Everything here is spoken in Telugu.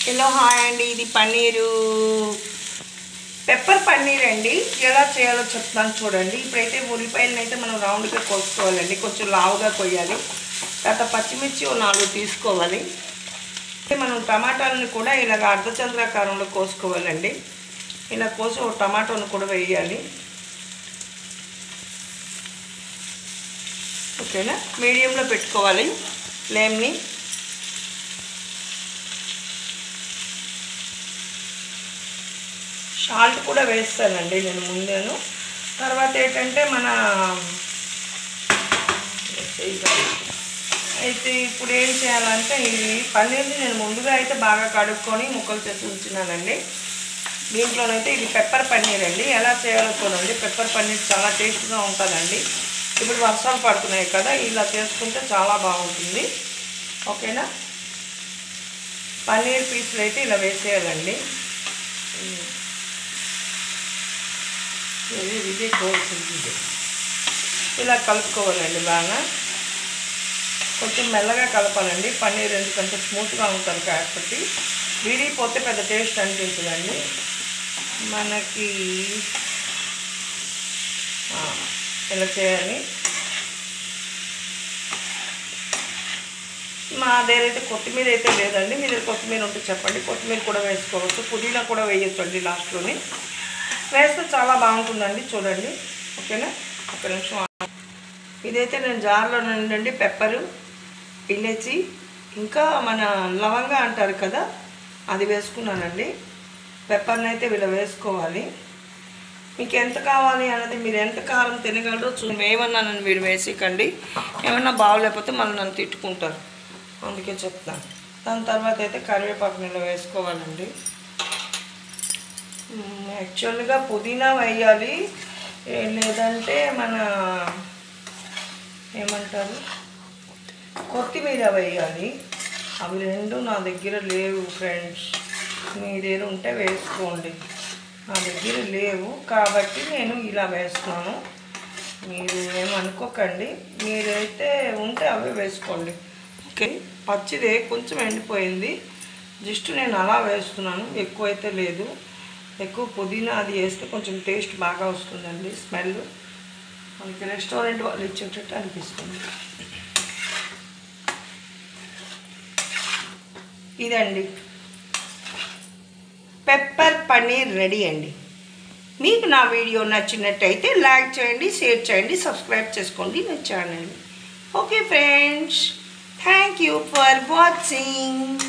హలో హాయ్ అండి, ఇది పన్నీరు పెప్పర్ పన్నీర్ అండి. ఎలా చేయాలో చెప్తాను చూడండి. ఇప్పుడైతే ఉల్లిపాయలను అయితే మనం రౌండ్గా కోసుకోవాలండి, కొంచెం లావుగా కొయ్యాలి. తర్వాత పచ్చిమిర్చి 4 తీసుకోవాలి. మనం టమాటాలను కూడా ఇలాగ అర్ధచంద్రాకారంలో కోసుకోవాలండి. ఇలా కోసి ఒక టమాటాను కూడా వేయాలి. ఓకేనా, మీడియంలో పెట్టుకోవాలి ఫ్లేమ్ని. సాల్ట్ కూడా వేస్తానండి నేను ముందేను. తర్వాత ఏంటంటే మన అయితే ఇప్పుడు ఏం చేయాలంటే ఈ పన్నీర్ని నేను ముందుగా అయితే బాగా కడుక్కొని ముక్కలు చేసి ఉంచినానండి. దీంట్లోనైతే ఇది పెప్పర్ పన్నీర్ అండి. ఎలా చేయాలో చూడండి. పెప్పర్ పన్నీర్ చాలా టేస్ట్గా ఉంటుందండి. ఇప్పుడు వర్షాలు పడుతున్నాయి కదా, ఇలా చేసుకుంటే చాలా బాగుంటుంది. ఓకేనా, పన్నీర్ పీసులు అయితే ఇలా వేసేయాలండి. ఇది కోల్సింది ఇలా కలుపుకోవాలండి. బాగా కొంచెం మెల్లగా కలపాలండి పన్నీర్, ఎందుకంటే స్మూత్గా ఉంటుంది కాబట్టి. విరిగిపోతే పెద్ద టేస్ట్ అనిపించదండి మనకి. ఇలా చేయాలి. మా దగ్గర అయితే కొత్తిమీర అయితే లేదండి. మీ దగ్గర కొత్తిమీర ఉంటే చెప్పండి, కొత్తిమీర కూడా వేసుకోవచ్చు. పుదీనా కూడా వేయొచ్చండి లాస్ట్లోని. వేస్తే చాలా బాగుంటుందండి. చూడండి. ఓకేనా, ఒక నిమిషం. ఇదైతే నేను జార్లో నుండి పెప్పరు, ఇలాచి, ఇంకా మన లవంగా అంటారు కదా, అది వేసుకున్నానండి. పెప్పర్ని అయితే ఇలా వేసుకోవాలి. మీకు ఎంత కావాలి అన్నది, మీరు ఎంత కారం తినగలరో ఏమన్నా నన్ను మీరు వేసికండి. ఏమన్నా బాగోలేకపోతే మళ్ళీ నన్ను తిట్టుకుంటారు, అందుకే చెప్తాను. దాని తర్వాత అయితే కరివేపాకు ఇలా వేసుకోవాలండి. యాక్చువల్గా పుదీనా వేయాలి, లేదంటే మన ఏమంటారు కొత్తిమీర వేయాలి. అవి రెండు నా దగ్గర లేవు ఫ్రెండ్స్. మీ దగ్గర ఉంటే వేసుకోండి. నా దగ్గర లేవు కాబట్టి నేను ఇలా వేస్తున్నాను. మీరు ఏమనుకోకండి, మీరైతే ఉంటే అవే వేసుకోండి. ఓకే, పచ్చిదే కొంచెం ఎండిపోయింది, జస్ట్ నేను అలా వేస్తున్నాను. ఎక్కువైతే లేదు. ఎక్కువ పుదీనా అది వేస్తే కొంచెం టేస్ట్ బాగా వస్తుందండి, స్మెల్ మనకి రెస్టారెంట్ వాళ్ళు ఇచ్చేటట్టు అనిపిస్తుంది. ఇదండి పెప్పర్ పన్నీర్ రెడీ అండి. మీకు నా వీడియో నచ్చినట్టయితే లైక్ చేయండి, షేర్ చేయండి, సబ్స్క్రైబ్ చేసుకోండి నా ఛానల్ని. Okay friends, thank you for watching.